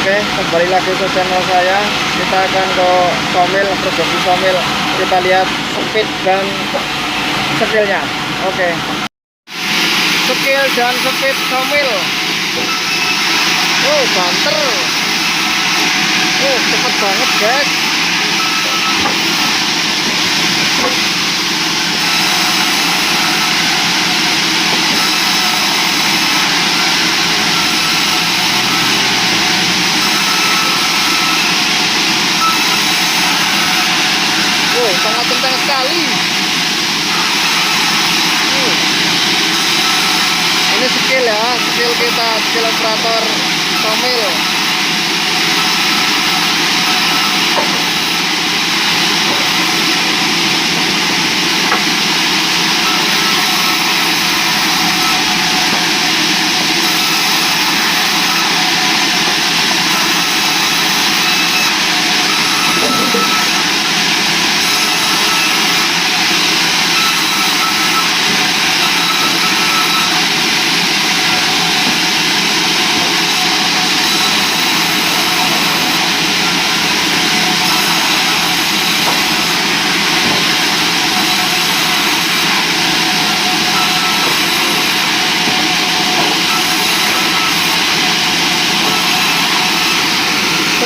Oke, kembali lagi ke channel saya. Kita akan ke somil, produksi somil. Kita lihat speed dan skillnya. Oke, skill dan speed somil. Oh, banter. Oh, cepet banget guys. Oh, sangat kencang sekali. Ini skill ya, skill kita, skill operator somil.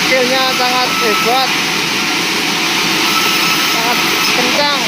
Skillnya sangat hebat, sangat kencang.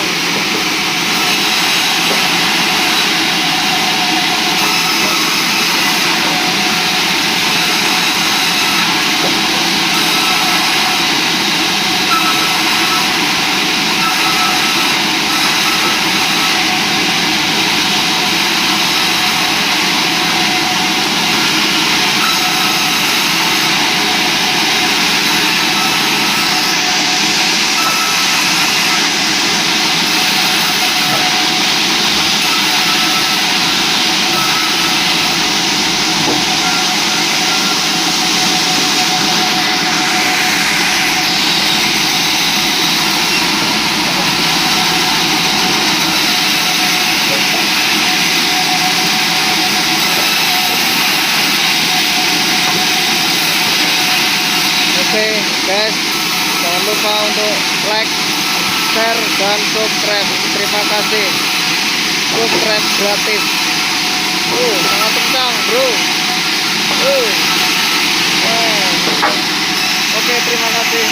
Oke guys, jangan lupa untuk like, share, dan subscribe. Terima kasih. Subscribe gratis. Sangat kencang bro. Wow. Oke, terima kasih.